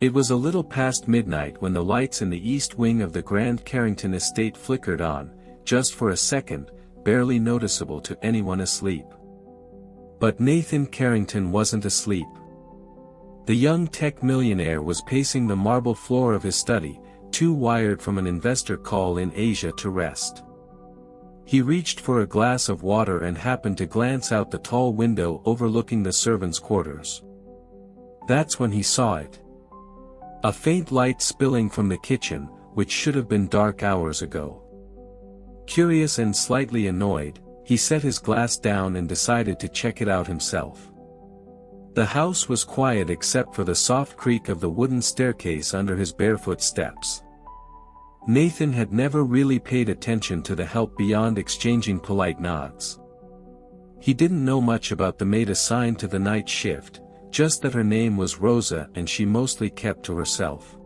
It was a little past midnight when the lights in the east wing of the Grand Carrington estate flickered on, just for a second, barely noticeable to anyone asleep. But Nathan Carrington wasn't asleep. The young tech millionaire was pacing the marble floor of his study, too wired from an investor call in Asia to rest. He reached for a glass of water and happened to glance out the tall window overlooking the servants' quarters. That's when he saw it. A faint light spilling from the kitchen, which should have been dark hours ago. Curious and slightly annoyed, he set his glass down and decided to check it out himself. The house was quiet except for the soft creak of the wooden staircase under his barefoot steps. Nathan had never really paid attention to the help beyond exchanging polite nods. He didn't know much about the maid assigned to the night shift, just that her name was Rosa and she mostly kept to herself.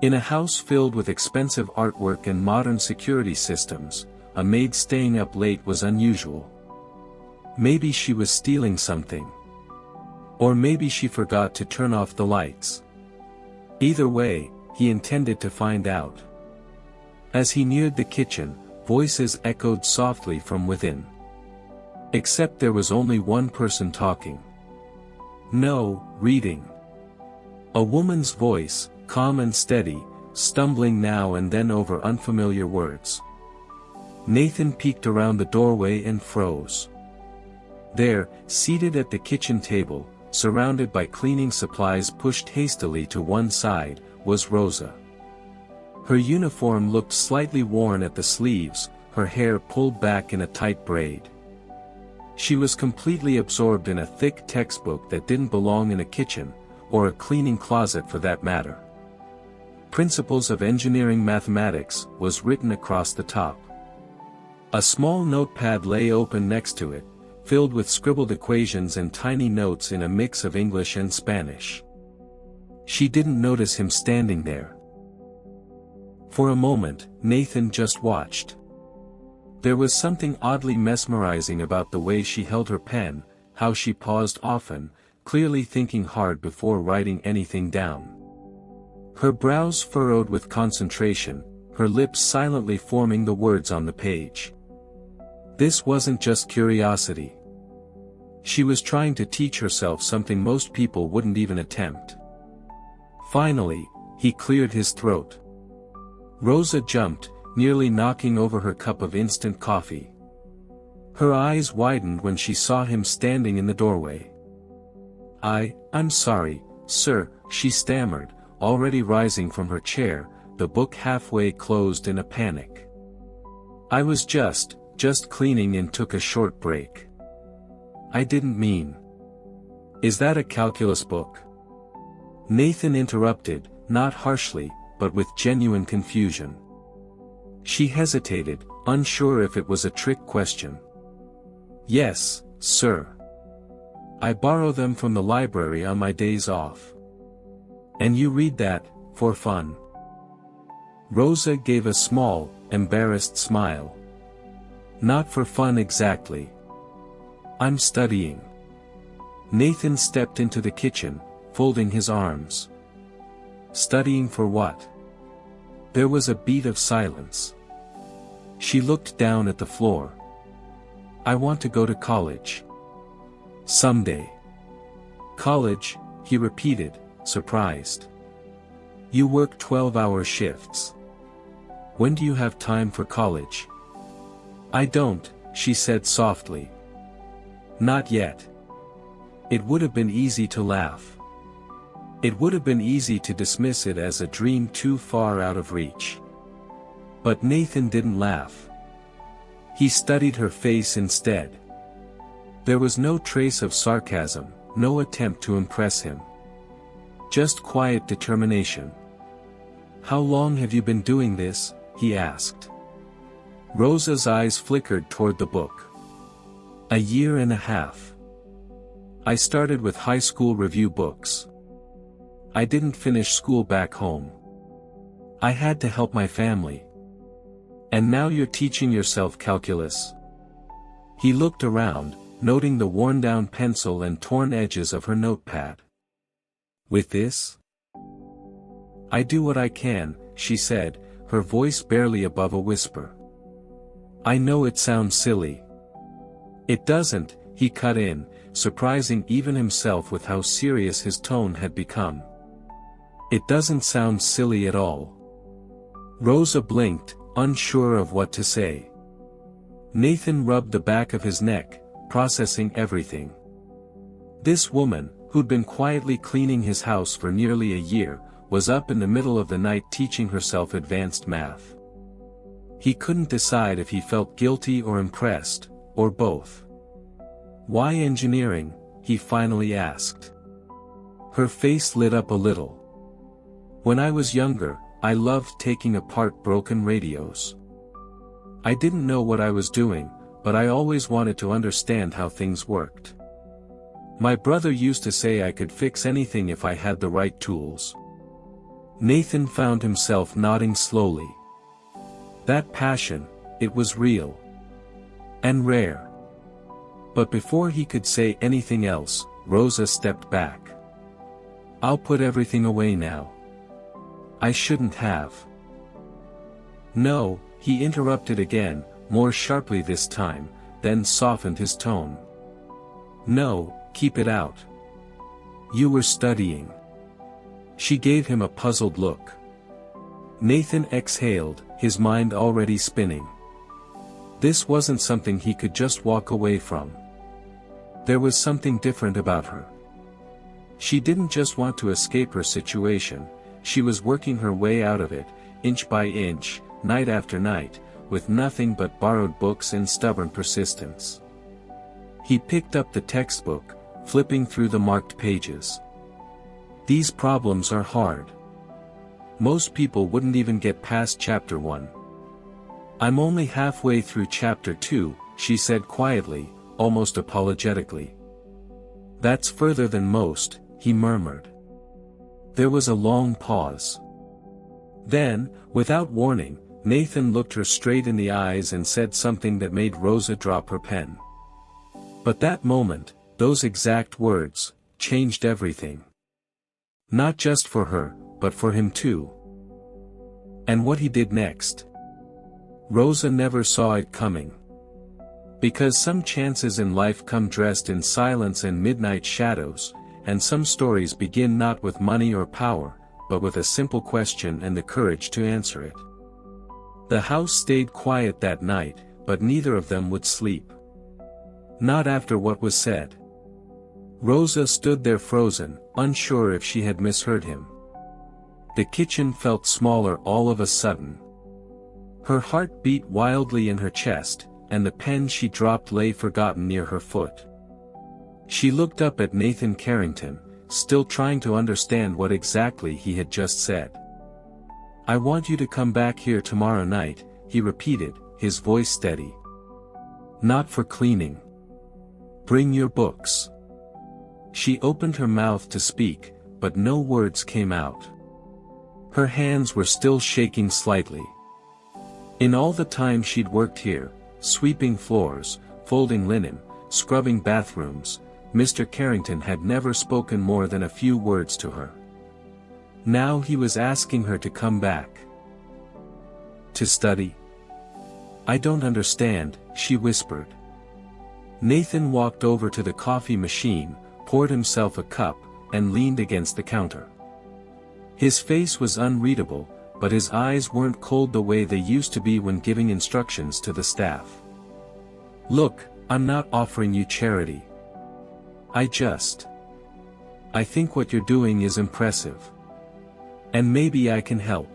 In a house filled with expensive artwork and modern security systems, a maid staying up late was unusual. Maybe she was stealing something. Or maybe she forgot to turn off the lights. Either way, he intended to find out. As he neared the kitchen, voices echoed softly from within. Except there was only one person talking. No, reading. A woman's voice, calm and steady, stumbling now and then over unfamiliar words. Nathan peeked around the doorway and froze. There, seated at the kitchen table, surrounded by cleaning supplies pushed hastily to one side, was Rosa. Her uniform looked slightly worn at the sleeves, her hair pulled back in a tight braid. She was completely absorbed in a thick textbook that didn't belong in a kitchen, or a cleaning closet for that matter. Principles of Engineering Mathematics was written across the top. A small notepad lay open next to it, filled with scribbled equations and tiny notes in a mix of English and Spanish. She didn't notice him standing there. For a moment, Nathan just watched. There was something oddly mesmerizing about the way she held her pen, how she paused often, clearly thinking hard before writing anything down. Her brows furrowed with concentration, her lips silently forming the words on the page. This wasn't just curiosity. She was trying to teach herself something most people wouldn't even attempt. Finally, he cleared his throat. Rosa jumped, nearly knocking over her cup of instant coffee. Her eyes widened when she saw him standing in the doorway. I'm sorry, sir, she stammered, already rising from her chair, the book halfway closed in a panic. I was just cleaning and took a short break. I didn't mean. Is that a calculus book? Nathan interrupted, not harshly, but with genuine confusion. She hesitated, unsure if it was a trick question. Yes, sir. I borrow them from the library on my days off. And you read that, for fun? Rosa gave a small, embarrassed smile. Not for fun exactly. I'm studying. Nathan stepped into the kitchen, folding his arms. Studying for what? There was a beat of silence. She looked down at the floor. I want to go to college. Someday. College, he repeated, surprised. You work 12-hour shifts. When do you have time for college? I don't, she said softly. Not yet. It would have been easy to laugh. It would have been easy to dismiss it as a dream too far out of reach. But Nathan didn't laugh. He studied her face instead. There was no trace of sarcasm, no attempt to impress him. Just quiet determination. How long have you been doing this? He asked. Rosa's eyes flickered toward the book. A year and a half. I started with high school review books. I didn't finish school back home. I had to help my family. And now you're teaching yourself calculus? He looked around, noting the worn-down pencil and torn edges of her notepad. With this? "I do what I can," she said, her voice barely above a whisper. "I know it sounds silly." "It doesn't," he cut in, surprising even himself with how serious his tone had become. "It doesn't sound silly at all." Rosa blinked, unsure of what to say. Nathan rubbed the back of his neck, processing everything. This woman, who'd been quietly cleaning his house for nearly a year, was up in the middle of the night teaching herself advanced math. He couldn't decide if he felt guilty or impressed, or both. "Why engineering?" he finally asked. Her face lit up a little. "When I was younger, I loved taking apart broken radios. I didn't know what I was doing, but I always wanted to understand how things worked. My brother used to say I could fix anything if I had the right tools." Nathan found himself nodding slowly. That passion, it was real. And rare. But before he could say anything else, Rosa stepped back. "I'll put everything away now." "I shouldn't have." "No," he interrupted again, more sharply this time, then softened his tone. "No, keep it out. You were studying." She gave him a puzzled look. Nathan exhaled, his mind already spinning. This wasn't something he could just walk away from. There was something different about her. She didn't just want to escape her situation, she was working her way out of it, inch by inch, night after night, with nothing but borrowed books and stubborn persistence. He picked up the textbook, flipping through the marked pages. "These problems are hard. Most people wouldn't even get past chapter 1. "I'm only halfway through chapter 2, she said quietly, almost apologetically. "That's further than most," he murmured. There was a long pause. Then, without warning, Nathan looked her straight in the eyes and said something that made Rosa drop her pen. But that moment, those exact words, changed everything. Not just for her, but for him too. And what he did next. Rosa never saw it coming. Because some chances in life come dressed in silence and midnight shadows, and some stories begin not with money or power, but with a simple question and the courage to answer it. The house stayed quiet that night, but neither of them would sleep. Not after what was said. Rosa stood there frozen, unsure if she had misheard him. The kitchen felt smaller all of a sudden. Her heart beat wildly in her chest, and the pen she dropped lay forgotten near her foot. She looked up at Nathan Carrington, still trying to understand what exactly he had just said. "I want you to come back here tomorrow night," he repeated, his voice steady. "Not for cleaning. Bring your books." She opened her mouth to speak, but no words came out. Her hands were still shaking slightly. In all the time she'd worked here, sweeping floors, folding linen, scrubbing bathrooms, Mr. Carrington had never spoken more than a few words to her. Now he was asking her to come back. To study? "I don't understand," she whispered. Nathan walked over to the coffee machine, poured himself a cup, and leaned against the counter. His face was unreadable, but his eyes weren't cold the way they used to be when giving instructions to the staff. "Look, I'm not offering you charity. I think what you're doing is impressive. And maybe I can help."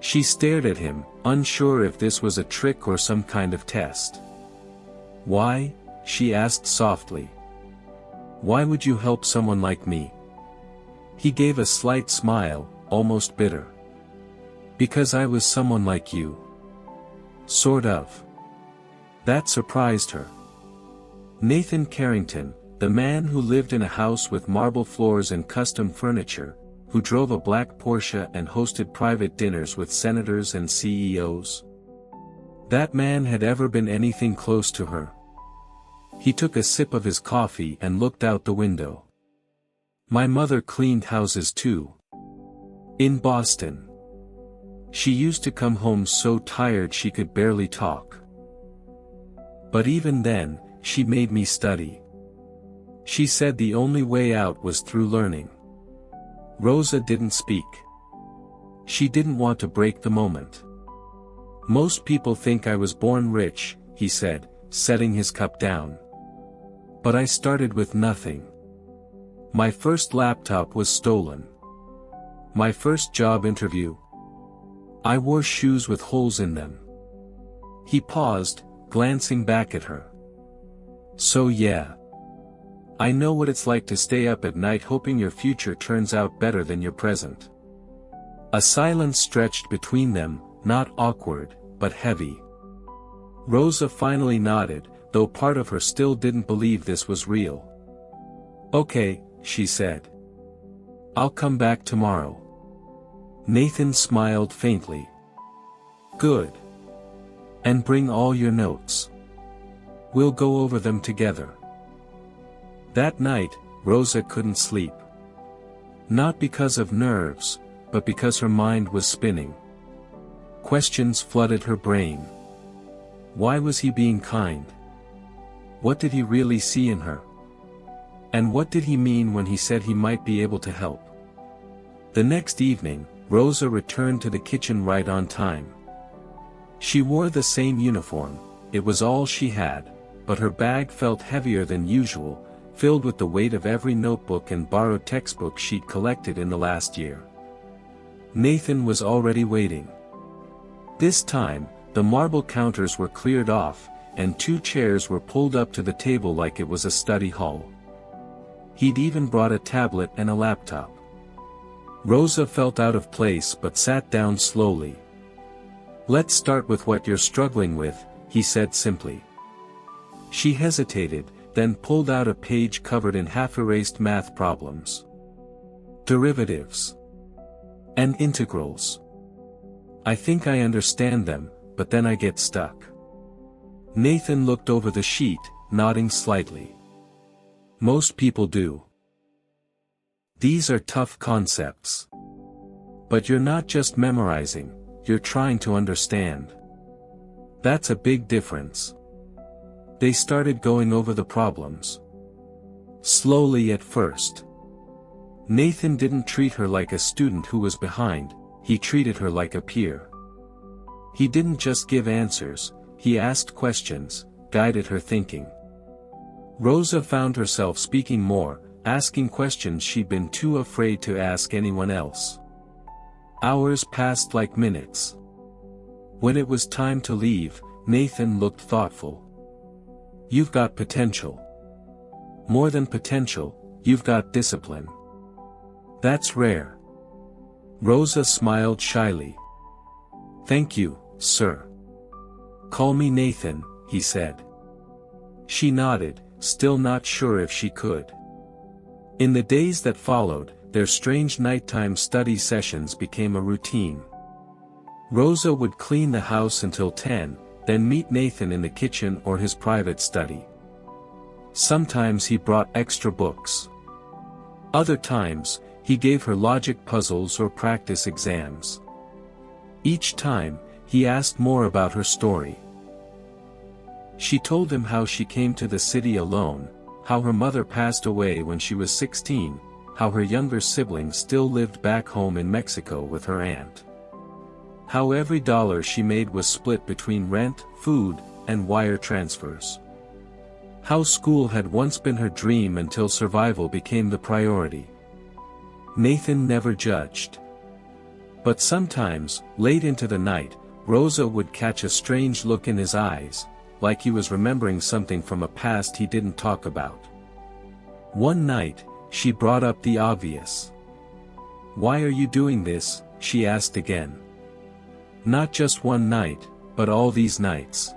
She stared at him, unsure if this was a trick or some kind of test. "Why?" she asked softly. "Why would you help someone like me?" He gave a slight smile, almost bitter. "Because I was someone like you. Sort of." That surprised her. Nathan Carrington, the man who lived in a house with marble floors and custom furniture, who drove a black Porsche and hosted private dinners with senators and CEOs. That man had ever been anything close to her. He took a sip of his coffee and looked out the window. "My mother cleaned houses too. In Boston. She used to come home so tired she could barely talk. But even then, she made me study. She said the only way out was through learning. Rosa didn't speak. She didn't want to break the moment. Most people think I was born rich, he said, setting his cup down. But I started with nothing. My first laptop was stolen. My first job interview. I wore shoes with holes in them. He paused, glancing back at her. So yeah. I know what it's like to stay up at night hoping your future turns out better than your present. A silence stretched between them, not awkward, but heavy. Rosa finally nodded, though part of her still didn't believe this was real. Okay, she said. I'll come back tomorrow. Nathan smiled faintly. Good. And bring all your notes. We'll go over them together. That night, Rosa couldn't sleep. Not because of nerves, but because her mind was spinning. Questions flooded her brain. Why was he being kind? What did he really see in her? And what did he mean when he said he might be able to help? The next evening, Rosa returned to the kitchen right on time. She wore the same uniform, it was all she had, but her bag felt heavier than usual, filled with the weight of every notebook and borrowed textbook she'd collected in the last year. Nathan was already waiting. This time, the marble counters were cleared off, and 2 chairs were pulled up to the table like it was a study hall. He'd even brought a tablet and a laptop. Rosa felt out of place but sat down slowly. Let's start with what you're struggling with, he said simply. She hesitated, then pulled out a page covered in half-erased math problems. Derivatives. And integrals. I think I understand them, but then I get stuck. Nathan looked over the sheet, nodding slightly. Most people do. These are tough concepts. But you're not just memorizing, you're trying to understand. That's a big difference. They started going over the problems. Slowly at first. Nathan didn't treat her like a student who was behind, he treated her like a peer. He didn't just give answers, he asked questions, guided her thinking. Rosa found herself speaking more, asking questions she'd been too afraid to ask anyone else. Hours passed like minutes. When it was time to leave, Nathan looked thoughtful. You've got potential. More than potential, you've got discipline. That's rare. Rosa smiled shyly. Thank you, sir. Call me Nathan, he said. She nodded, still not sure if she could. In the days that followed, their strange nighttime study sessions became a routine. Rosa would clean the house until 10, then meet Nathan in the kitchen or his private study. Sometimes he brought extra books. Other times, he gave her logic puzzles or practice exams. Each time, he asked more about her story. She told him how she came to the city alone, how her mother passed away when she was 16, how her younger sibling still lived back home in Mexico with her aunt. How every dollar she made was split between rent, food, and wire transfers. How school had once been her dream until survival became the priority. Nathan never judged. But sometimes, late into the night, Rosa would catch a strange look in his eyes, like he was remembering something from a past he didn't talk about. One night, she brought up the obvious. Why are you doing this? She asked again. Not just one night, but all these nights.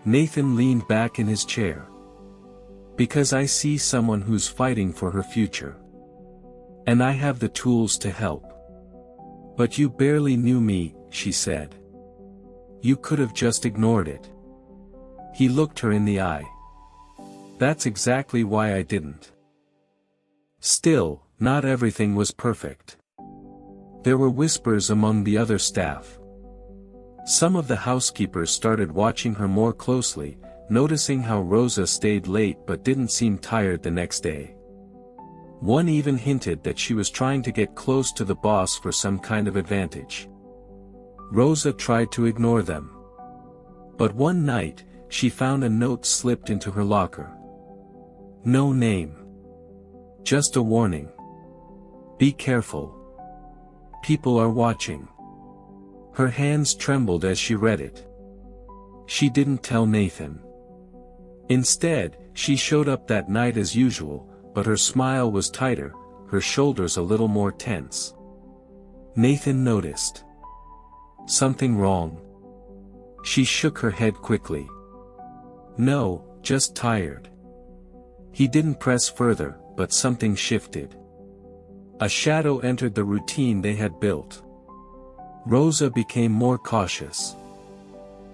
Nathan leaned back in his chair. Because I see someone who's fighting for her future. And I have the tools to help. But you barely knew me, she said. You could have just ignored it. He looked her in the eye. That's exactly why I didn't. Still, not everything was perfect. There were whispers among the other staff. Some of the housekeepers started watching her more closely, noticing how Rosa stayed late but didn't seem tired the next day. One even hinted that she was trying to get close to the boss for some kind of advantage. Rosa tried to ignore them. But one night, she found a note slipped into her locker. No name. Just a warning. Be careful. People are watching. Her hands trembled as she read it. She didn't tell Nathan. Instead, she showed up that night as usual, but her smile was tighter, her shoulders a little more tense. Nathan noticed. Something wrong? She shook her head quickly. No, just tired. He didn't press further, but something shifted. A shadow entered the routine they had built. Rosa became more cautious.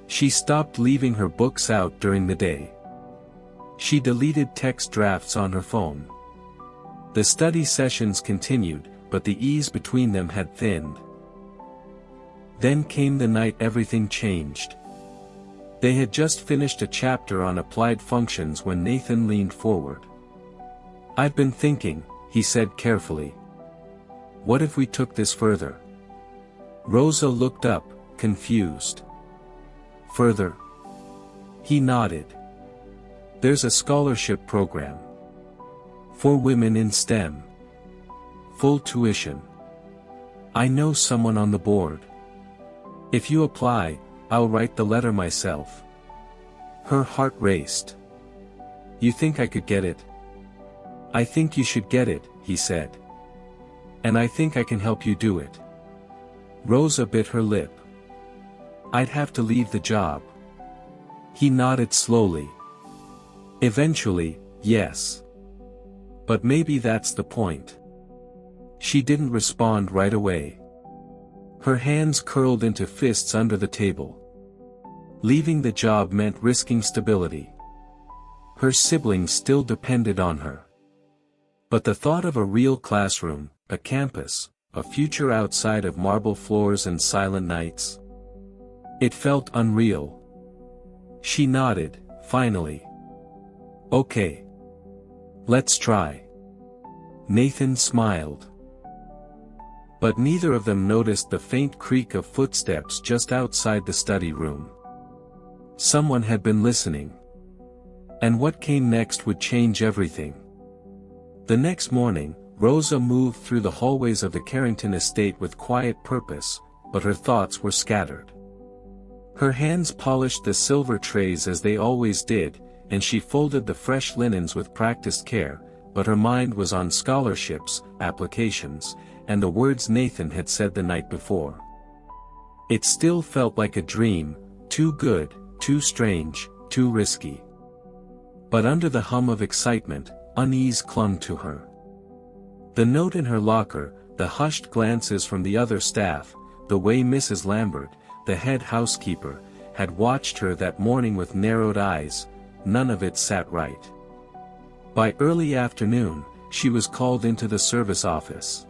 She stopped leaving her books out during the day. She deleted text drafts on her phone. The study sessions continued, but the ease between them had thinned. Then came the night everything changed. They had just finished a chapter on applied functions when Nathan leaned forward. I've been thinking, he said carefully. What if we took this further? Rosa looked up, confused. Further? He nodded. There's a scholarship program. For women in STEM. Full tuition. I know someone on the board. If you apply, I'll write the letter myself. Her heart raced. You think I could get it? I think you should get it, he said. And I think I can help you do it. Rosa bit her lip. I'd have to leave the job. He nodded slowly. Eventually, yes. But maybe that's the point. She didn't respond right away. Her hands curled into fists under the table. Leaving the job meant risking stability. Her siblings still depended on her. But the thought of a real classroom, a campus, a future outside of marble floors and silent nights. It felt unreal. She nodded, finally. Okay. Let's try. Nathan smiled. But neither of them noticed the faint creak of footsteps just outside the study room. Someone had been listening. And what came next would change everything. The next morning, Rosa moved through the hallways of the Carrington estate with quiet purpose, but her thoughts were scattered. Her hands polished the silver trays as they always did, and she folded the fresh linens with practiced care, but her mind was on scholarships, applications, and the words Nathan had said the night before. It still felt like a dream, too good, too strange, too risky. But under the hum of excitement, unease clung to her. The note in her locker, the hushed glances from the other staff, the way Mrs. Lambert, the head housekeeper, had watched her that morning with narrowed eyes, none of it sat right. By early afternoon, she was called into the service office.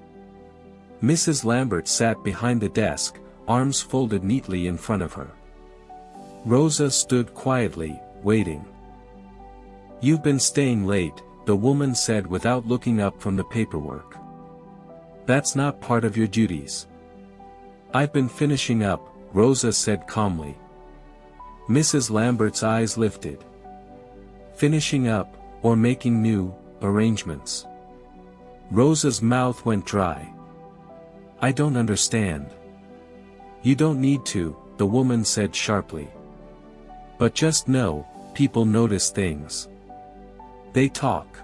Mrs. Lambert sat behind the desk, arms folded neatly in front of her. Rosa stood quietly, waiting. You've been staying late, the woman said without looking up from the paperwork. That's not part of your duties. I've been finishing up, Rosa said calmly. Mrs. Lambert's eyes lifted. Finishing up, or making new arrangements? Rosa's mouth went dry. I don't understand. You don't need to, the woman said sharply. But just know, people notice things. They talk.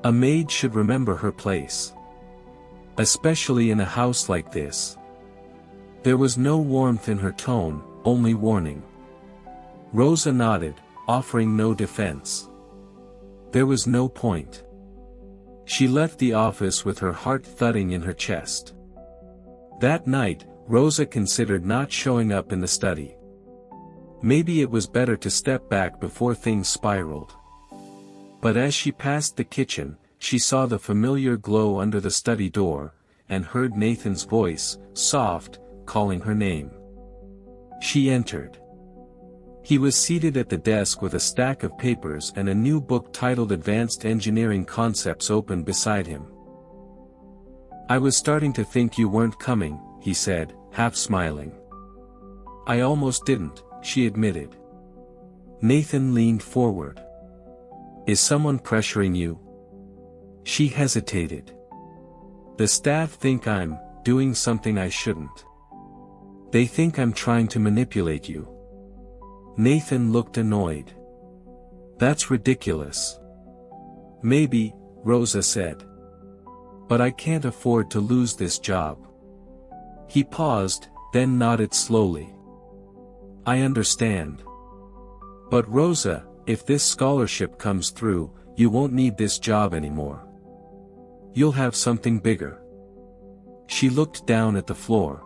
A maid should remember her place. Especially in a house like this. There was no warmth in her tone, only warning. Rosa nodded, offering no defense. There was no point. She left the office with her heart thudding in her chest. That night, Rosa considered not showing up in the study. Maybe it was better to step back before things spiraled. But as she passed the kitchen, she saw the familiar glow under the study door, and heard Nathan's voice, soft, calling her name. She entered. He was seated at the desk with a stack of papers and a new book titled Advanced Engineering Concepts open beside him. "I was starting to think you weren't coming," he said, half smiling. "I almost didn't," she admitted. Nathan leaned forward. "Is someone pressuring you?" She hesitated. "The staff think I'm doing something I shouldn't. They think I'm trying to manipulate you." Nathan looked annoyed. "That's ridiculous." "Maybe," Rosa said. "But I can't afford to lose this job." He paused, then nodded slowly. "I understand. But Rosa, if this scholarship comes through, you won't need this job anymore. You'll have something bigger." She looked down at the floor.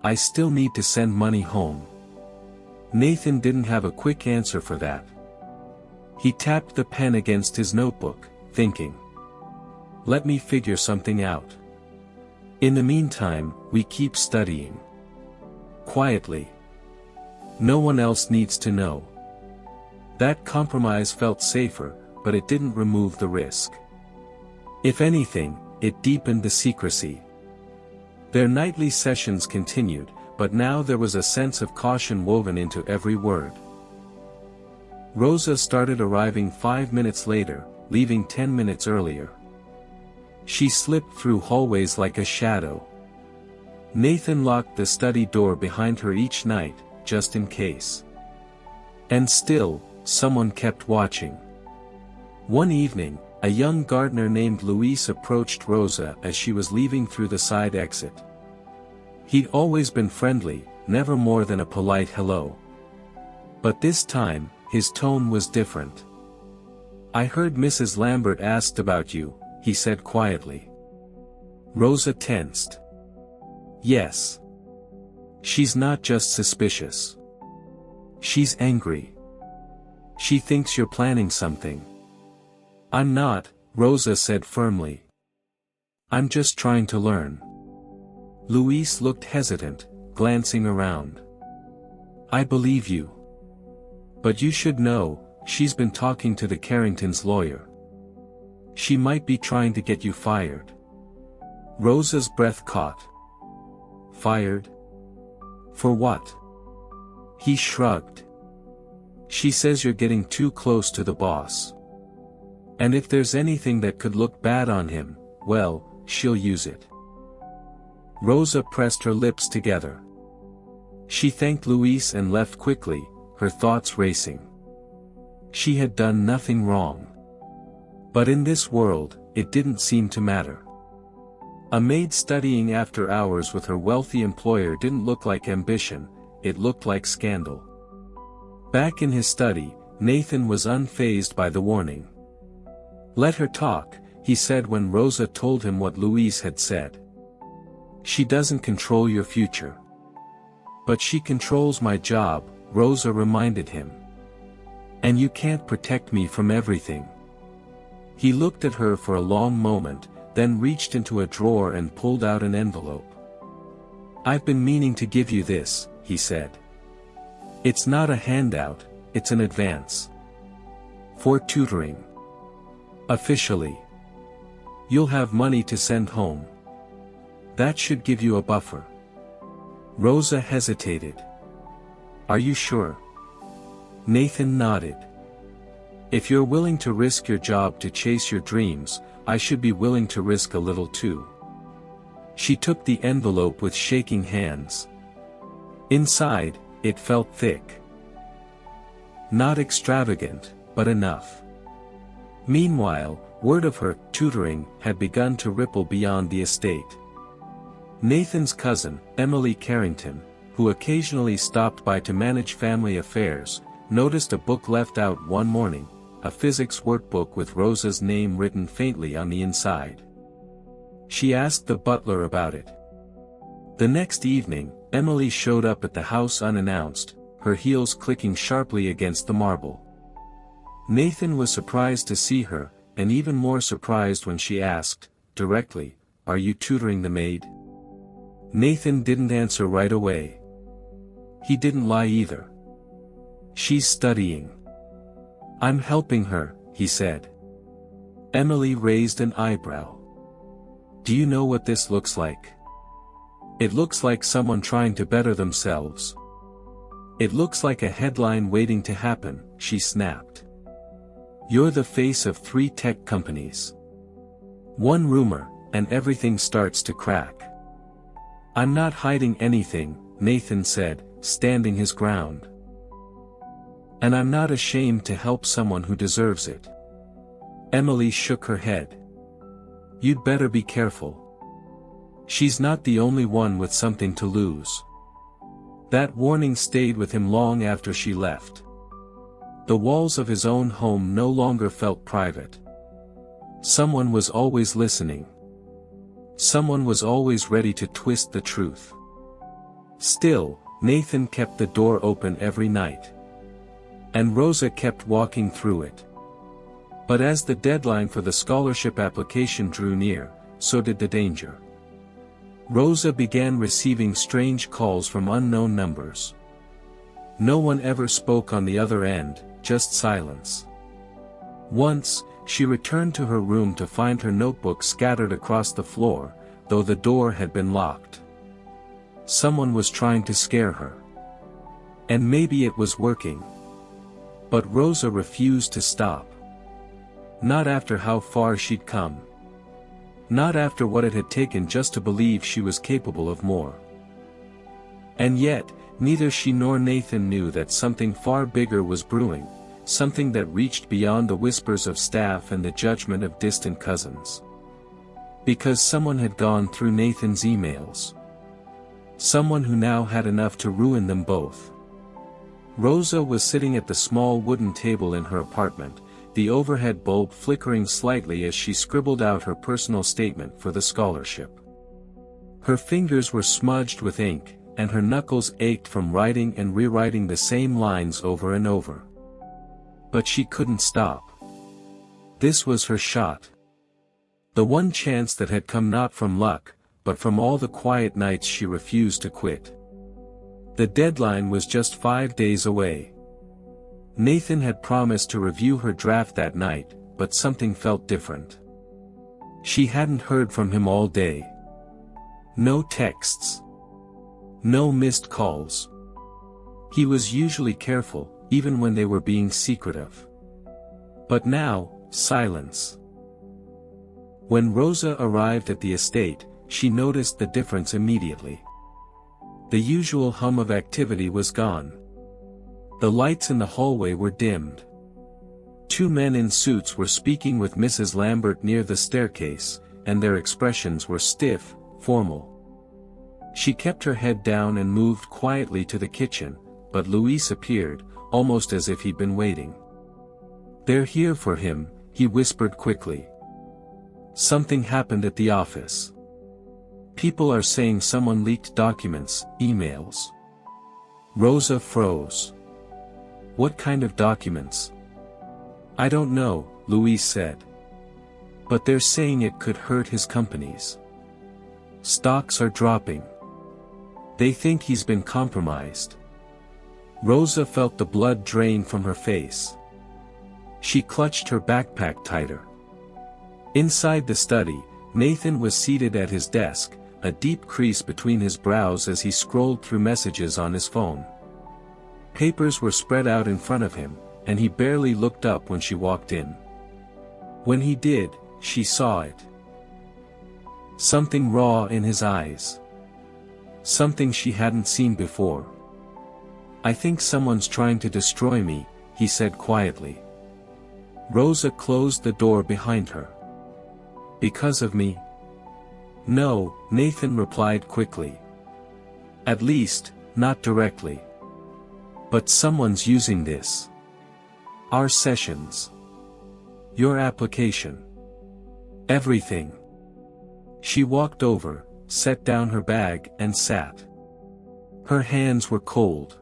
"I still need to send money home." Nathan didn't have a quick answer for that. He tapped the pen against his notebook, thinking. "Let me figure something out. In the meantime, we keep studying. Quietly. No one else needs to know." That compromise felt safer, but it didn't remove the risk. If anything, it deepened the secrecy. Their nightly sessions continued, but now there was a sense of caution woven into every word. Rosa started arriving 5 minutes later, leaving 10 minutes earlier. She slipped through hallways like a shadow. Nathan locked the study door behind her each night, just in case. And still, someone kept watching. One evening, a young gardener named Luis approached Rosa as she was leaving through the side exit. He'd always been friendly, never more than a polite hello. But this time, his tone was different. "I heard Mrs. Lambert asked about you," he said quietly. Rosa tensed. "Yes. She's not just suspicious. She's angry. She thinks you're planning something." "I'm not," Rosa said firmly. "I'm just trying to learn." Luis looked hesitant, glancing around. "I believe you. But you should know, she's been talking to the Carrington's lawyer. She might be trying to get you fired." Rosa's breath caught. "Fired? For what?" He shrugged. "She says you're getting too close to the boss. And if there's anything that could look bad on him, well, she'll use it." Rosa pressed her lips together. She thanked Luis and left quickly, her thoughts racing. She had done nothing wrong. But in this world, it didn't seem to matter. A maid studying after hours with her wealthy employer didn't look like ambition, it looked like scandal. Back in his study, Nathan was unfazed by the warning. "Let her talk," he said when Rosa told him what Luis had said. "She doesn't control your future." "But she controls my job," Rosa reminded him. "And you can't protect me from everything." He looked at her for a long moment, then reached into a drawer and pulled out an envelope. "I've been meaning to give you this," he said. "It's not a handout, it's an advance. For tutoring. Officially. You'll have money to send home. That should give you a buffer." Rosa hesitated. "Are you sure?" Nathan nodded. "If you're willing to risk your job to chase your dreams, I should be willing to risk a little too." She took the envelope with shaking hands. Inside, it felt thick. Not extravagant, but enough. Meanwhile, word of her tutoring had begun to ripple beyond the estate. Nathan's cousin, Emily Carrington, who occasionally stopped by to manage family affairs, noticed a book left out one morning, a physics workbook with Rosa's name written faintly on the inside. She asked the butler about it. The next evening, Emily showed up at the house unannounced, her heels clicking sharply against the marble. Nathan was surprised to see her, and even more surprised when she asked, directly, "Are you tutoring the maid?" Nathan didn't answer right away. He didn't lie either. "She's studying. I'm helping her," he said. Emily raised an eyebrow. "Do you know what this looks like?" "It looks like someone trying to better themselves." "It looks like a headline waiting to happen," she snapped. "You're the face of 3 tech companies. One rumor, and everything starts to crack." "I'm not hiding anything," Nathan said, standing his ground. "And I'm not ashamed to help someone who deserves it." Emily shook her head. "You'd better be careful. She's not the only one with something to lose." That warning stayed with him long after she left. The walls of his own home no longer felt private. Someone was always listening. Someone was always ready to twist the truth. Still, Nathan kept the door open every night. And Rosa kept walking through it. But as the deadline for the scholarship application drew near, so did the danger. Rosa began receiving strange calls from unknown numbers. No one ever spoke on the other end, just silence. Once, she returned to her room to find her notebook scattered across the floor, though the door had been locked. Someone was trying to scare her. And maybe it was working. But Rosa refused to stop. Not after how far she'd come. Not after what it had taken just to believe she was capable of more. And yet, neither she nor Nathan knew that something far bigger was brewing, something that reached beyond the whispers of staff and the judgment of distant cousins. Because someone had gone through Nathan's emails. Someone who now had enough to ruin them both. Rosa was sitting at the small wooden table in her apartment, the overhead bulb flickering slightly as she scribbled out her personal statement for the scholarship. Her fingers were smudged with ink, and her knuckles ached from writing and rewriting the same lines over and over. But she couldn't stop. This was her shot. The one chance that had come not from luck, but from all the quiet nights she refused to quit. The deadline was just 5 days away. Nathan had promised to review her draft that night, but something felt different. She hadn't heard from him all day. No texts. No missed calls. He was usually careful, even when they were being secretive. But now, silence. When Rosa arrived at the estate, she noticed the difference immediately. The usual hum of activity was gone. The lights in the hallway were dimmed. 2 men in suits were speaking with Mrs. Lambert near the staircase, and their expressions were stiff, formal. She kept her head down and moved quietly to the kitchen, but Luis appeared, almost as if he'd been waiting. "They're here for him," he whispered quickly. "Something happened at the office. People are saying someone leaked documents, emails." Rosa froze. "What kind of documents?" "I don't know," Luis said. "But they're saying it could hurt his companies. Stocks are dropping. They think he's been compromised." Rosa felt the blood drain from her face. She clutched her backpack tighter. Inside the study, Nathan was seated at his desk, a deep crease between his brows as he scrolled through messages on his phone. Papers were spread out in front of him, and he barely looked up when she walked in. When he did, she saw it. Something raw in his eyes. Something she hadn't seen before. "I think someone's trying to destroy me," he said quietly. Rosa closed the door behind her. "Because of me?" "No," Nathan replied quickly. "At least, not directly. But someone's using this. Our sessions. Your application. Everything." She walked over, set down her bag and sat. Her hands were cold.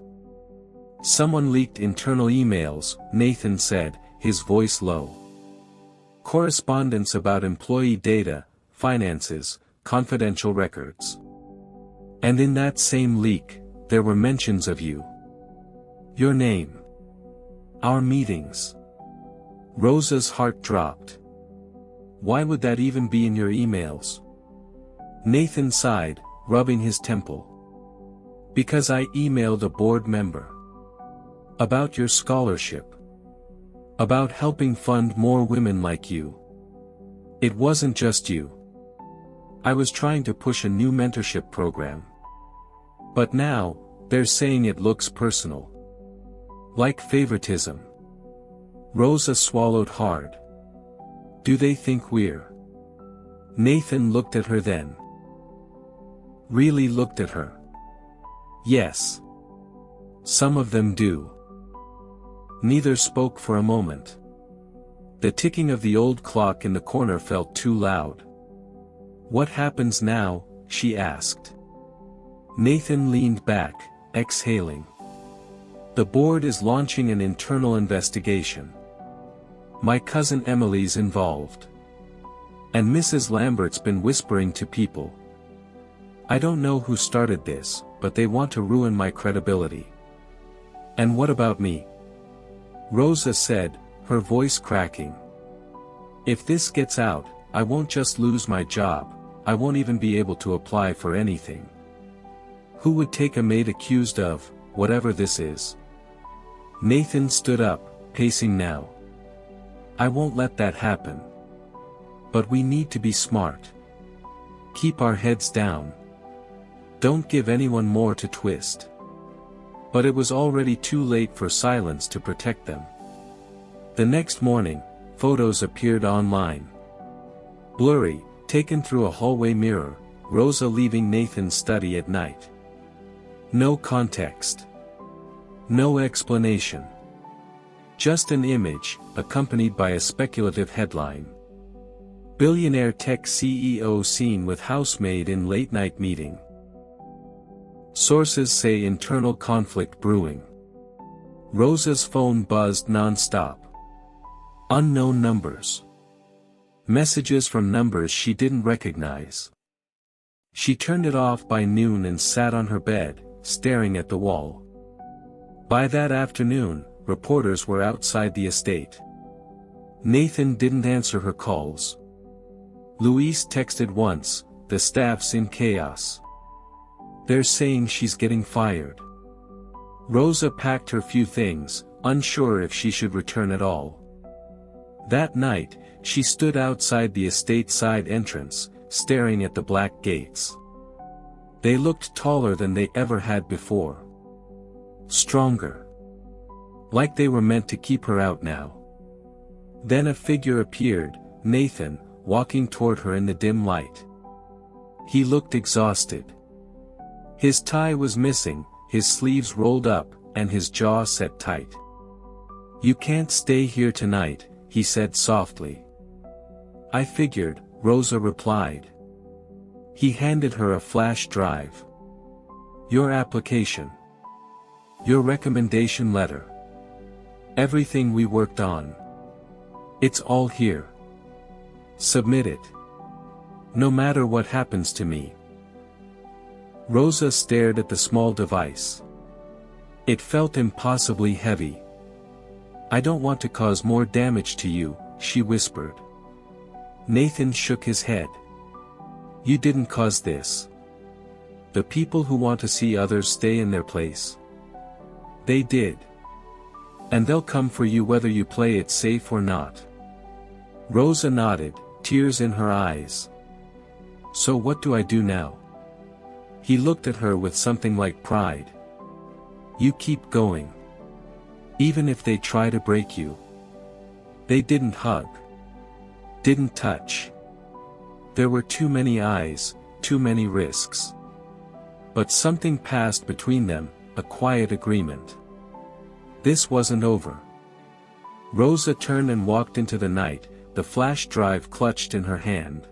"Someone leaked internal emails," Nathan said, his voice low. "Correspondence about employee data, finances, confidential records. And in that same leak, there were mentions of you. Your name. Our meetings. Rosa's heart dropped. Why would that even be in your emails? Nathan sighed, rubbing his temple. Because I emailed a board member. About your scholarship. About helping fund more women like you. It wasn't just you. I was trying to push a new mentorship program. But now, they're saying it looks personal. Like favoritism. Rosa swallowed hard. Do they think we're? Nathan looked at her then. Really looked at her. Yes. Some of them do. Neither spoke for a moment. The ticking of the old clock in the corner felt too loud. What happens now? She asked. Nathan leaned back, exhaling. The board is launching an internal investigation. My cousin Emily's involved. And Mrs. Lambert's been whispering to people. I don't know who started this, but they want to ruin my credibility. And what about me? Rosa said, her voice cracking. If this gets out, I won't just lose my job, I won't even be able to apply for anything. Who would take a maid accused of, whatever this is? Nathan stood up, pacing now. I won't let that happen. But we need to be smart. Keep our heads down. Don't give anyone more to twist. But it was already too late for silence to protect them. The next morning, photos appeared online. Blurry, taken through a hallway mirror, Rosa leaving Nathan's study at night. No context. No explanation. Just an image, accompanied by a speculative headline. Billionaire tech CEO seen with housemaid in late-night meeting. Sources say internal conflict brewing. Rosa's phone buzzed non-stop. Unknown numbers. Messages from numbers she didn't recognize. She turned it off by noon and sat on her bed, staring at the wall. By that afternoon, reporters were outside the estate. Nathan didn't answer her calls. Luis texted once, the staff's in chaos. They're saying she's getting fired. Rosa packed her few things, unsure if she should return at all. That night, she stood outside the estate side entrance, staring at the black gates. They looked taller than they ever had before. Stronger. Like they were meant to keep her out now. Then a figure appeared, Nathan, walking toward her in the dim light. He looked exhausted. His tie was missing, his sleeves rolled up, and his jaw set tight. You can't stay here tonight, he said softly. I figured, Rosa replied. He handed her a flash drive. Your application. Your recommendation letter. Everything we worked on. It's all here. Submit it. No matter what happens to me. Rosa stared at the small device. It felt impossibly heavy. I don't want to cause more damage to you, she whispered. Nathan shook his head. You didn't cause this. The people who want to see others stay in their place. They did. And they'll come for you whether you play it safe or not. Rosa nodded, tears in her eyes. So what do I do now? He looked at her with something like pride. You keep going. Even if they try to break you. They didn't hug. Didn't touch. There were too many eyes, too many risks. But something passed between them, a quiet agreement. This wasn't over. Rosa turned and walked into the night, the flash drive clutched in her hand.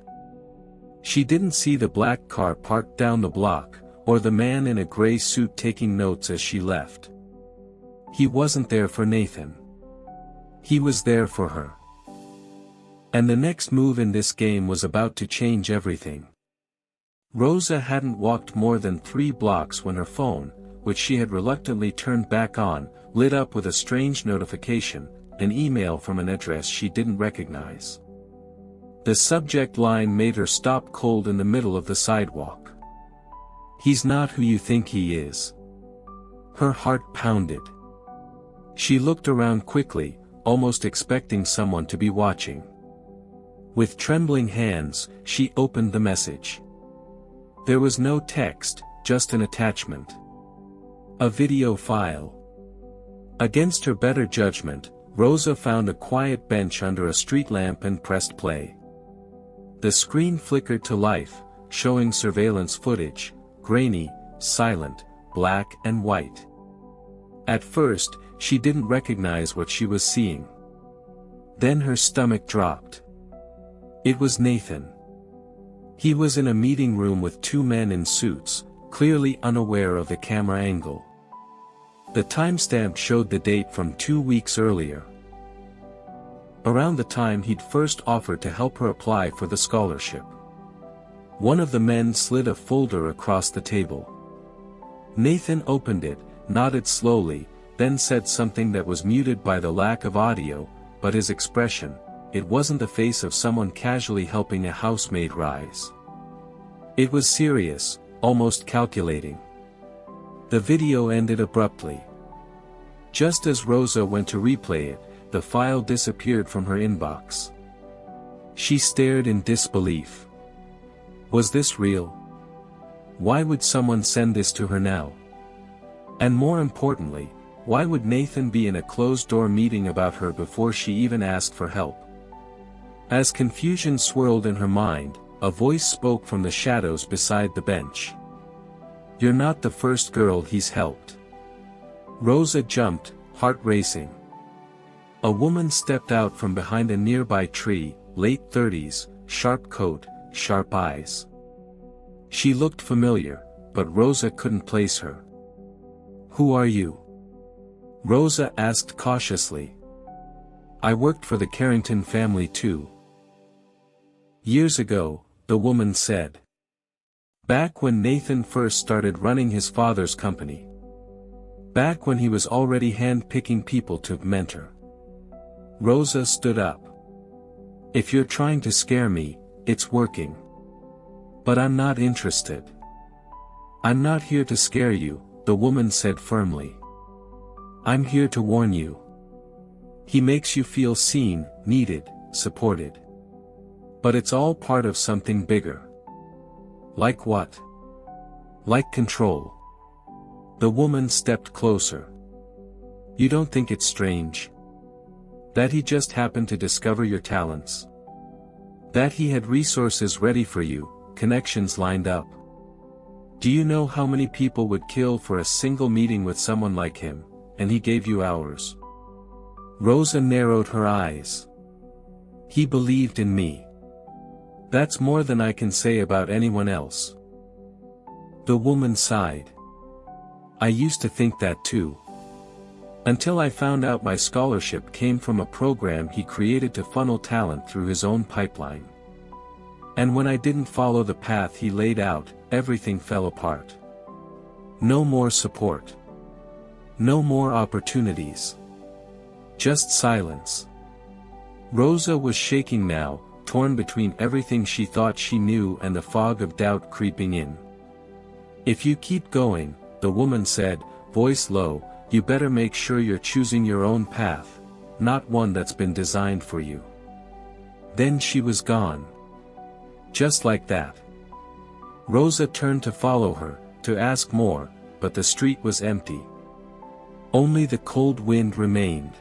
She didn't see the black car parked down the block, or the man in a gray suit taking notes as she left. He wasn't there for Nathan. He was there for her. And the next move in this game was about to change everything. Rosa hadn't walked more than 3 blocks when her phone, which she had reluctantly turned back on, lit up with a strange notification, an email from an address she didn't recognize. The subject line made her stop cold in the middle of the sidewalk. "He's not who you think he is." Her heart pounded. She looked around quickly, almost expecting someone to be watching. With trembling hands, she opened the message. There was no text, just an attachment. A video file. Against her better judgment, Rosa found a quiet bench under a street lamp and pressed play. The screen flickered to life, showing surveillance footage, grainy, silent, black and white. At first, she didn't recognize what she was seeing. Then her stomach dropped. It was Nathan. He was in a meeting room with 2 men in suits, clearly unaware of the camera angle. The timestamp showed the date from 2 weeks earlier. Around the time he'd first offered to help her apply for the scholarship. One of the men slid a folder across the table. Nathan opened it, nodded slowly, then said something that was muted by the lack of audio, but his expression, it wasn't the face of someone casually helping a housemaid rise. It was serious, almost calculating. The video ended abruptly. Just as Rosa went to replay it, the file disappeared from her inbox. She stared in disbelief. Was this real? Why would someone send this to her now? And more importantly, why would Nathan be in a closed-door meeting about her before she even asked for help? As confusion swirled in her mind, a voice spoke from the shadows beside the bench. "You're not the first girl he's helped." Rosa jumped, heart racing. A woman stepped out from behind a nearby tree, late 30s, sharp coat, sharp eyes. She looked familiar, but Rosa couldn't place her. "Who are you?" Rosa asked cautiously. "I worked for the Carrington family too." "Years ago," the woman said. "Back when Nathan first started running his father's company. Back when he was already hand-picking people to mentor." Rosa stood up. "If you're trying to scare me, it's working. But I'm not interested." "I'm not here to scare you," the woman said firmly. "I'm here to warn you. He makes you feel seen, needed, supported. But it's all part of something bigger." "Like what?" "Like control." The woman stepped closer. "You don't think it's strange? That he just happened to discover your talents? That he had resources ready for you, connections lined up? Do you know how many people would kill for a single meeting with someone like him, and he gave you hours?" Rosa narrowed her eyes. "He believed in me. That's more than I can say about anyone else." The woman sighed. "I used to think that too. Until I found out my scholarship came from a program he created to funnel talent through his own pipeline. And when I didn't follow the path he laid out, everything fell apart. No more support. No more opportunities. Just silence." Rosa was shaking now, torn between everything she thought she knew and the fog of doubt creeping in. "If you keep going," the woman said, voice low, "you better make sure you're choosing your own path, not one that's been designed for you." Then she was gone. Just like that. Rosa turned to follow her, to ask more, but the street was empty. Only the cold wind remained.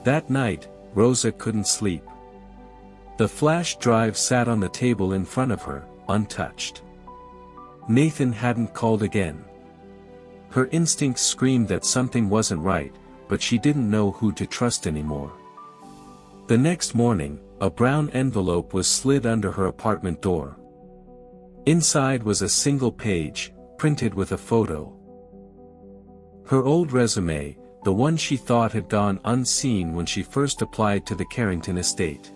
That night, Rosa couldn't sleep. The flash drive sat on the table in front of her, untouched. Nathan hadn't called again. Her instincts screamed that something wasn't right, but she didn't know who to trust anymore. The next morning, a brown envelope was slid under her apartment door. Inside was a single page, printed with a photo. Her old resume, the one she thought had gone unseen when she first applied to the Carrington estate.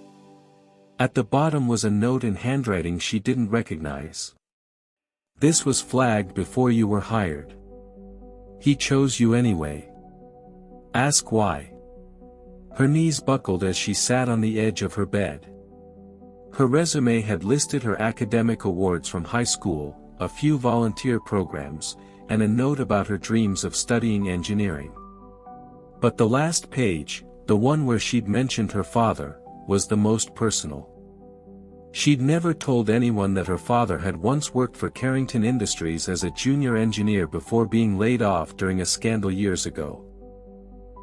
At the bottom was a note in handwriting she didn't recognize. This was flagged before you were hired. He chose you anyway. Ask why. Her knees buckled as she sat on the edge of her bed. Her resume had listed her academic awards from high school, a few volunteer programs, and a note about her dreams of studying engineering. But the last page, the one where she'd mentioned her father, was the most personal. She'd never told anyone that her father had once worked for Carrington Industries as a junior engineer before being laid off during a scandal years ago.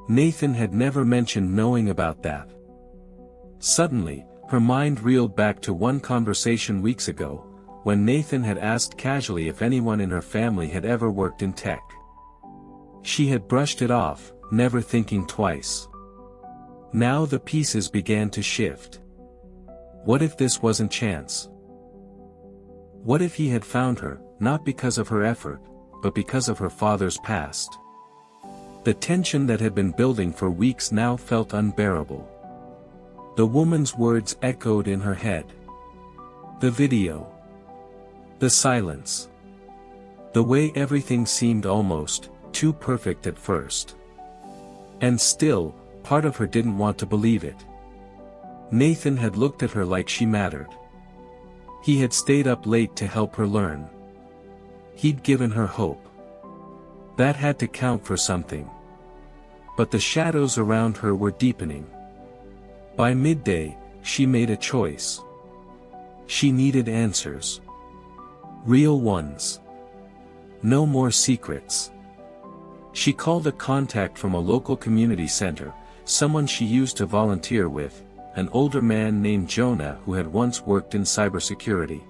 Nathan had never mentioned knowing about that. Suddenly, her mind reeled back to one conversation weeks ago, when Nathan had asked casually if anyone in her family had ever worked in tech. She had brushed it off, never thinking twice. Now the pieces began to shift. What if this wasn't chance? What if he had found her, not because of her effort, but because of her father's past? The tension that had been building for weeks now felt unbearable. The woman's words echoed in her head. The video. The silence. The way everything seemed almost too perfect at first. And still, part of her didn't want to believe it. Nathan had looked at her like she mattered. He had stayed up late to help her learn. He'd given her hope. That had to count for something. But the shadows around her were deepening. By midday, she made a choice. She needed answers. Real ones. No more secrets. She called a contact from a local community center, someone she used to volunteer with, an older man named Jonah who had once worked in cybersecurity.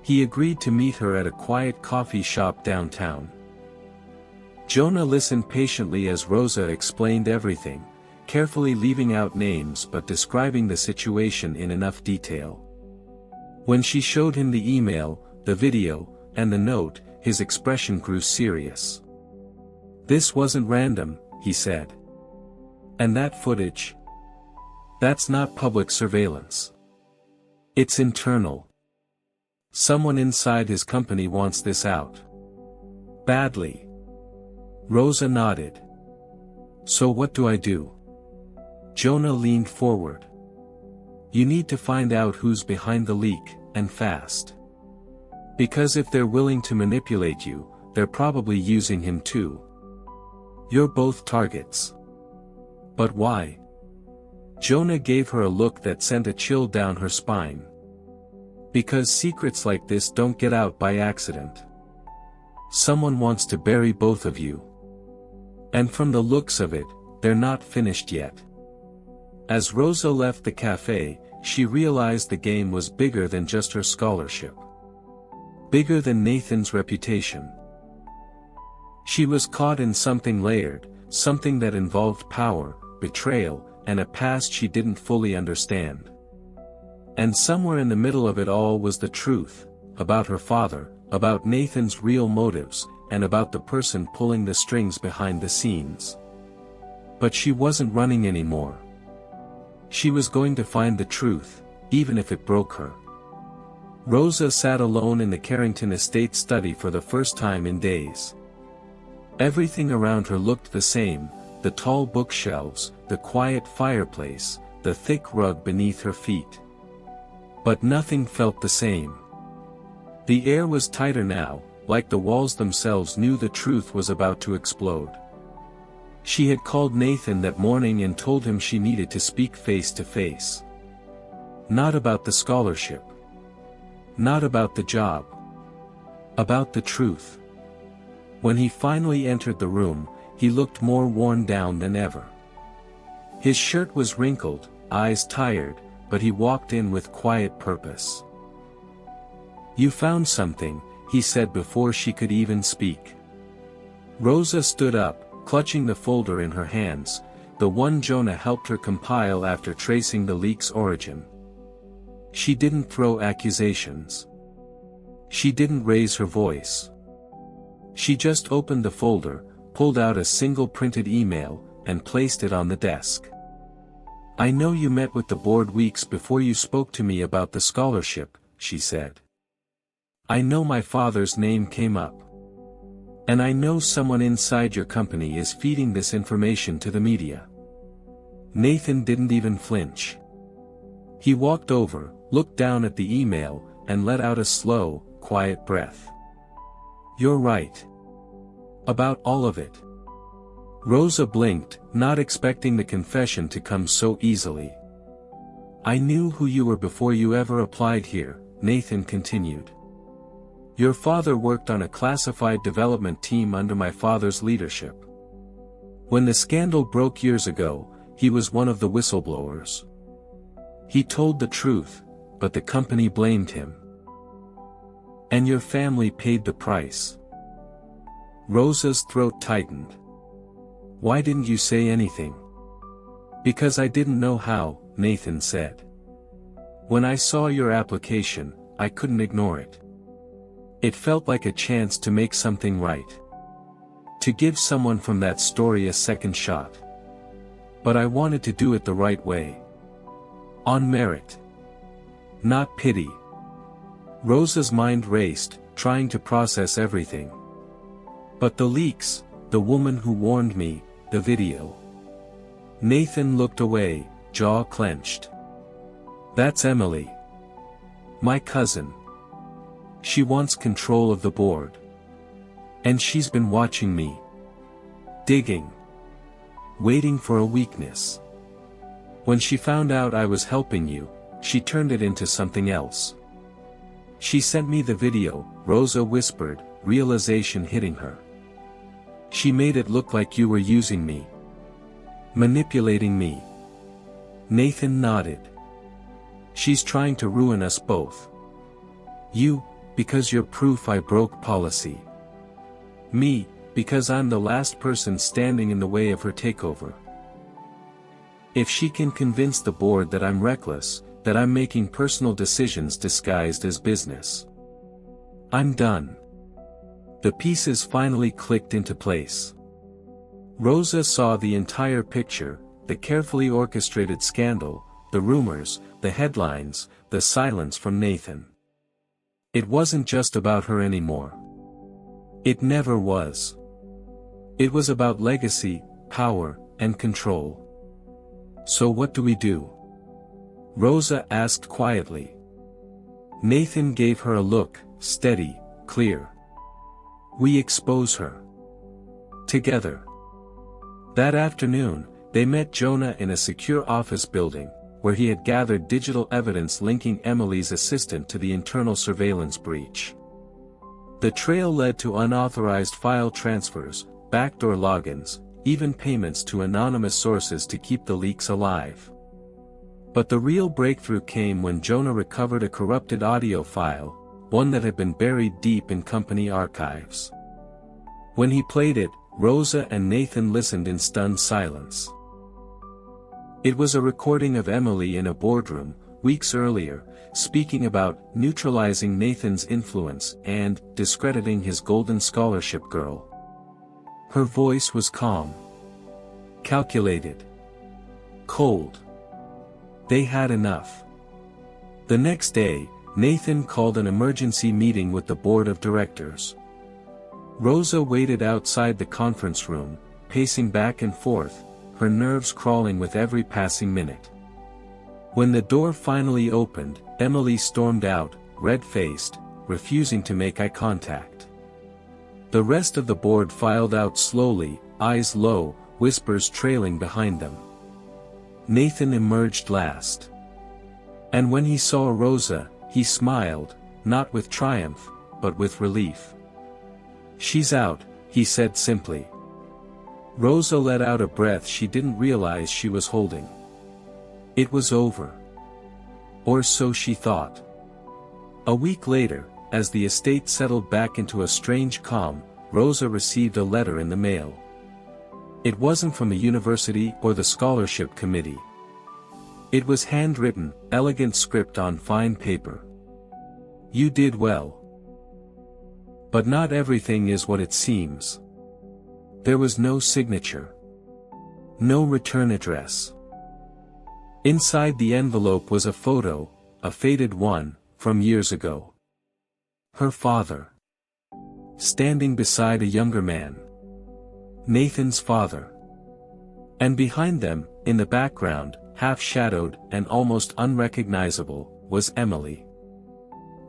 He agreed to meet her at a quiet coffee shop downtown. Jonah listened patiently as Rosa explained everything, carefully leaving out names but describing the situation in enough detail. When she showed him the email, the video, and the note, his expression grew serious. "This wasn't random," he said. "And that footage? That's not public surveillance. It's internal. Someone inside his company wants this out. Badly." Rosa nodded. "So what do I do?" Jonah leaned forward. "You need to find out who's behind the leak, and fast. Because if they're willing to manipulate you, they're probably using him too. You're both targets." "But why?" Jonah gave her a look that sent a chill down her spine. "Because secrets like this don't get out by accident. Someone wants to bury both of you. And from the looks of it, they're not finished yet." As Rosa left the cafe, she realized the game was bigger than just her scholarship. Bigger than Nathan's reputation. She was caught in something layered, something that involved power, betrayal, and a past she didn't fully understand. And somewhere in the middle of it all was the truth, about her father, about Nathan's real motives, and about the person pulling the strings behind the scenes. But she wasn't running anymore. She was going to find the truth, even if it broke her. Rosa sat alone in the Carrington estate study for the first time in days. Everything around her looked the same, the tall bookshelves, the quiet fireplace, the thick rug beneath her feet. But nothing felt the same. The air was tighter now, like the walls themselves knew the truth was about to explode. She had called Nathan that morning and told him she needed to speak face to face. Not about the scholarship. Not about the job. About the truth. When he finally entered the room, he looked more worn down than ever. His shirt was wrinkled, eyes tired, but he walked in with quiet purpose. "You found something," he said before she could even speak. Rosa stood up, clutching the folder in her hands, the one Jonah helped her compile after tracing the leak's origin. She didn't throw accusations. She didn't raise her voice. She just opened the folder, pulled out a single printed email, and placed it on the desk. "I know you met with the board weeks before you spoke to me about the scholarship," she said. I know my father's name came up. And I know someone inside your company is feeding this information to the media." Nathan didn't even flinch. He walked over, looked down at the email, and let out a slow, quiet breath. "You're right. About all of it." Rosa blinked, not expecting the confession to come so easily. "I knew who you were before you ever applied here," Nathan continued. "Your father worked on a classified development team under my father's leadership. When the scandal broke years ago, he was one of the whistleblowers. He told the truth, but the company blamed him. And your family paid the price." Rosa's throat tightened. "Why didn't you say anything?" "Because I didn't know how," Nathan said. "When I saw your application, I couldn't ignore it. It felt like a chance to make something right. To give someone from that story a second shot. But I wanted to do it the right way. On merit. Not pity." Rosa's mind raced, trying to process everything. "But the leaks, the woman who warned me, the video." Nathan looked away, jaw clenched. "That's Emily. My cousin. She wants control of the board. And she's been watching me. Digging. Waiting for a weakness. When she found out I was helping you, she turned it into something else. She sent me the video," Rosa whispered, realization hitting her. "She made it look like you were using me. Manipulating me." Nathan nodded. "She's trying to ruin us both. You, because you're proof I broke policy. Me, because I'm the last person standing in the way of her takeover. If she can convince the board that I'm reckless, that I'm making personal decisions disguised as business, I'm done." The pieces finally clicked into place. Rosa saw the entire picture, the carefully orchestrated scandal, the rumors, the headlines, the silence from Nathan. It wasn't just about her anymore. It never was. It was about legacy, power, and control. "So what do we do?" Rosa asked quietly. Nathan gave her a look, steady, clear. "We expose her. Together." That afternoon, they met Jonah in a secure office building, where he had gathered digital evidence linking Emily's assistant to the internal surveillance breach. The trail led to unauthorized file transfers, backdoor logins, even payments to anonymous sources to keep the leaks alive. But the real breakthrough came when Jonah recovered a corrupted audio file, one that had been buried deep in company archives. When he played it, Rosa and Nathan listened in stunned silence. It was a recording of Emily in a boardroom, weeks earlier, speaking about neutralizing Nathan's influence and discrediting his golden scholarship girl. Her voice was calm. Calculated. Cold. They had enough. The next day, Nathan called an emergency meeting with the board of directors. Rosa waited outside the conference room, pacing back and forth, her nerves crawling with every passing minute. When the door finally opened, Emily stormed out, red-faced, refusing to make eye contact. The rest of the board filed out slowly, eyes low, whispers trailing behind them. Nathan emerged last. And when he saw Rosa, he smiled, not with triumph, but with relief. "She's out," he said simply. Rosa let out a breath she didn't realize she was holding. It was over. Or so she thought. A week later, as the estate settled back into a strange calm, Rosa received a letter in the mail. It wasn't from the university or the scholarship committee. It was handwritten, elegant script on fine paper. "You did well. But not everything is what it seems." There was no signature. No return address. Inside the envelope was a photo, a faded one, from years ago. Her father. Standing beside a younger man. Nathan's father. And behind them, in the background, half-shadowed and almost unrecognizable, was Emily.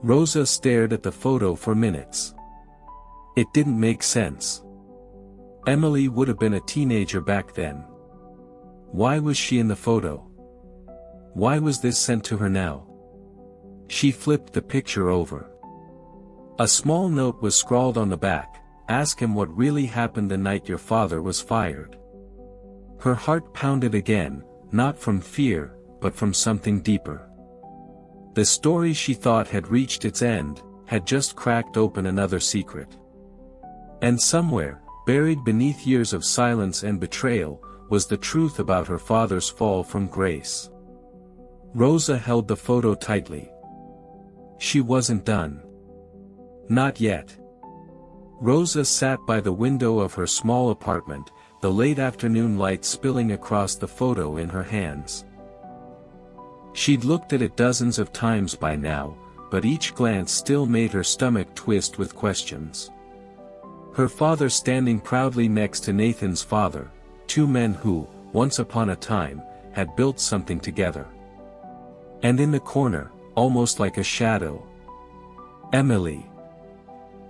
Rosa stared at the photo for minutes. It didn't make sense. Emily would have been a teenager back then. Why was she in the photo? Why was this sent to her now? She flipped the picture over. A small note was scrawled on the back: "Ask him what really happened the night your father was fired." Her heart pounded again, not from fear, but from something deeper. The story she thought had reached its end, had just cracked open another secret. And somewhere, buried beneath years of silence and betrayal, was the truth about her father's fall from grace. Rosa held the photo tightly. She wasn't done. Not yet. Rosa sat by the window of her small apartment, the late afternoon light spilling across the photo in her hands. She'd looked at it dozens of times by now, but each glance still made her stomach twist with questions. Her father standing proudly next to Nathan's father, two men who, once upon a time, had built something together. And in the corner, almost like a shadow, Emily.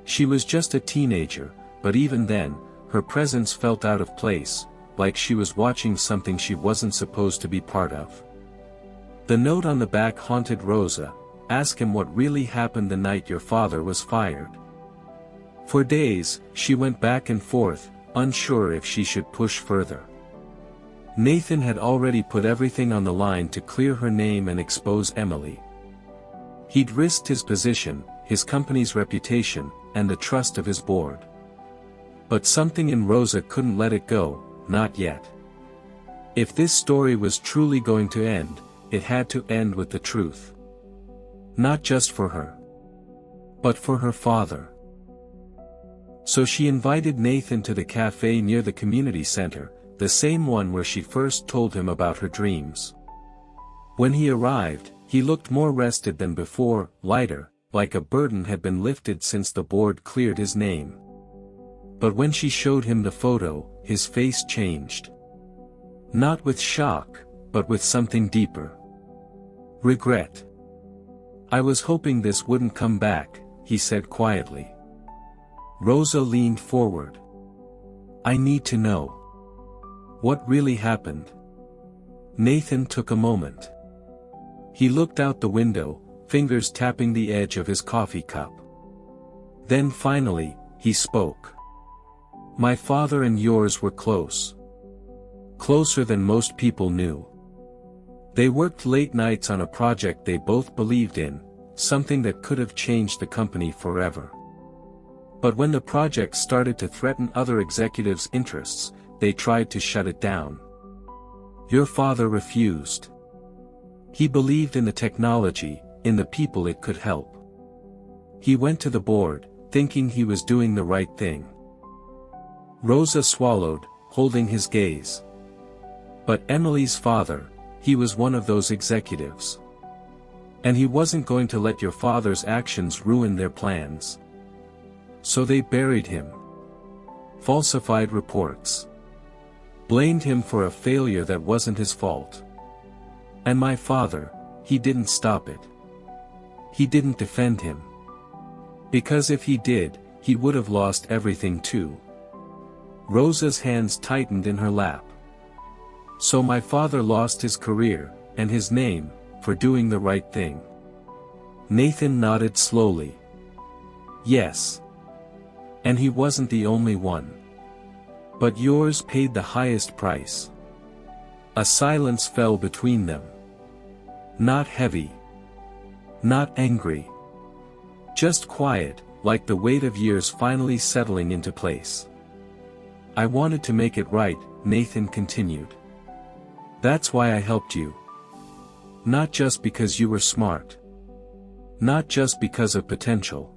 She was just a teenager, but even then, her presence felt out of place, like she was watching something she wasn't supposed to be part of. The note on the back haunted Rosa: "Ask him what really happened the night your father was fired." For days, she went back and forth, unsure if she should push further. Nathan had already put everything on the line to clear her name and expose Emily. He'd risked his position, his company's reputation, and the trust of his board. But something in Rosa couldn't let it go, not yet. If this story was truly going to end, it had to end with the truth. Not just for her, but for her father. So she invited Nathan to the cafe near the community center, the same one where she first told him about her dreams. When he arrived, he looked more rested than before, lighter, like a burden had been lifted since the board cleared his name. But when she showed him the photo, his face changed. Not with shock, but with something deeper. Regret. "I was hoping this wouldn't come back," he said quietly. Rosa leaned forward. "I need to know. What really happened?" Nathan took a moment. He looked out the window, fingers tapping the edge of his coffee cup. Then finally, he spoke. "My father and yours were close. Closer than most people knew. They worked late nights on a project they both believed in, something that could have changed the company forever. But when the project started to threaten other executives' interests, they tried to shut it down. Your father refused. He believed in the technology, in the people it could help. He went to the board, thinking he was doing the right thing." Rosa swallowed, holding his gaze. But Emily's father, he was one of those executives. And he wasn't going to let your father's actions ruin their plans. So they buried him. Falsified reports. Blamed him for a failure that wasn't his fault. And my father, he didn't stop it. He didn't defend him. Because if he did, he would have lost everything too. Rosa's hands tightened in her lap. So my father lost his career, and his name, for doing the right thing. Nathan nodded slowly. Yes. And he wasn't the only one. But yours paid the highest price. A silence fell between them. Not heavy. Not angry. Just quiet, like the weight of years finally settling into place. "I wanted to make it right," Nathan continued. "That's why I helped you. Not just because you were smart. Not just because of potential.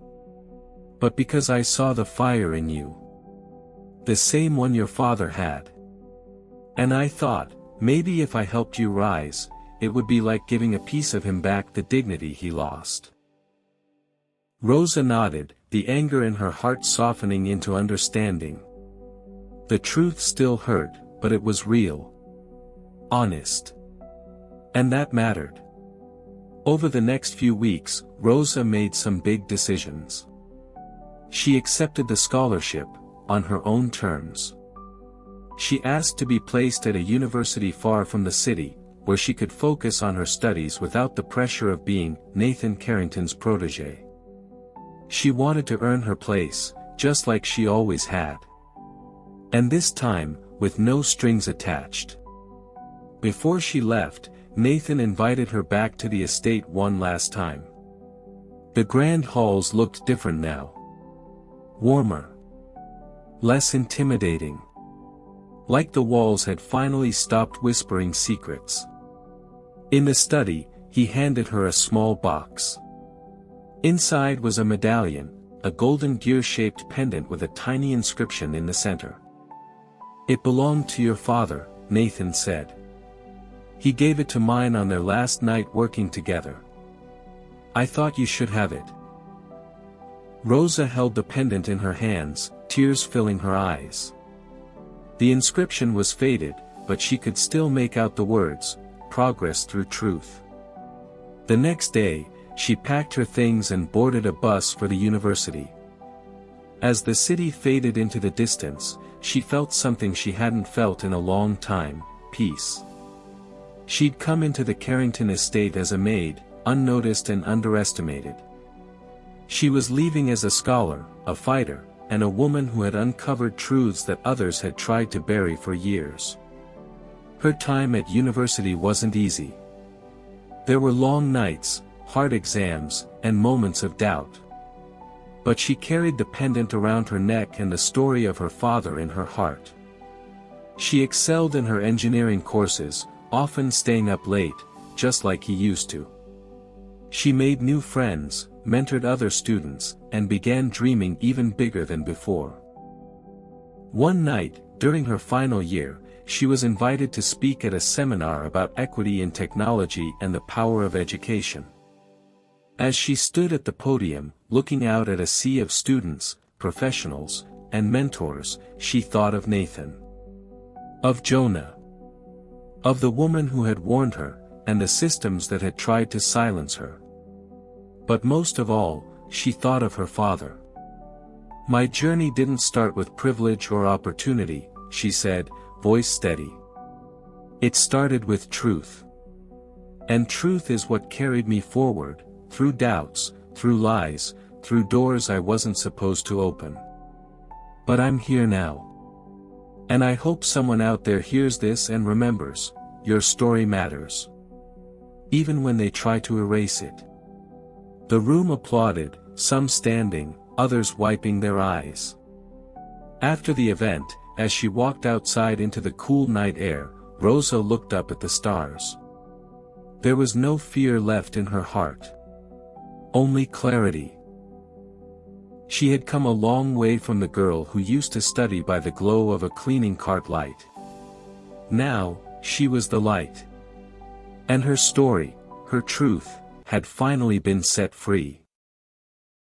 But because I saw the fire in you. The same one your father had. And I thought, maybe if I helped you rise, it would be like giving a piece of him back the dignity he lost." Rosa nodded, the anger in her heart softening into understanding. The truth still hurt, but it was real. Honest. And that mattered. Over the next few weeks, Rosa made some big decisions. She accepted the scholarship, on her own terms. She asked to be placed at a university far from the city, where she could focus on her studies without the pressure of being Nathan Carrington's protégé. She wanted to earn her place, just like she always had. And this time, with no strings attached. Before she left, Nathan invited her back to the estate one last time. The grand halls looked different now. Warmer. Less intimidating. Like the walls had finally stopped whispering secrets. In the study, he handed her a small box. Inside was a medallion, a golden gear-shaped pendant with a tiny inscription in the center. "It belonged to your father," Nathan said. "He gave it to mine on their last night working together. I thought you should have it." Rosa held the pendant in her hands, tears filling her eyes. The inscription was faded, but she could still make out the words, "Progress through truth." The next day, she packed her things and boarded a bus for the university. As the city faded into the distance, she felt something she hadn't felt in a long time, peace. She'd come into the Carrington estate as a maid, unnoticed and underestimated. She was leaving as a scholar, a fighter, and a woman who had uncovered truths that others had tried to bury for years. Her time at university wasn't easy. There were long nights, hard exams, and moments of doubt. But she carried the pendant around her neck and the story of her father in her heart. She excelled in her engineering courses, often staying up late, just like he used to. She made new friends, mentored other students, and began dreaming even bigger than before. One night, during her final year, she was invited to speak at a seminar about equity in technology and the power of education. As she stood at the podium, looking out at a sea of students, professionals, and mentors, she thought of Nathan. Of Jonah. Of the woman who had warned her, and the systems that had tried to silence her. But most of all, she thought of her father. "My journey didn't start with privilege or opportunity," she said, voice steady. "It started with truth. And truth is what carried me forward, through doubts, through lies, through doors I wasn't supposed to open. But I'm here now. And I hope someone out there hears this and remembers, your story matters. Even when they try to erase it." The room applauded, some standing, others wiping their eyes. After the event, as she walked outside into the cool night air, Rosa looked up at the stars. There was no fear left in her heart. Only clarity. She had come a long way from the girl who used to study by the glow of a cleaning cart light. Now, she was the light. And her story, her truth, had finally been set free.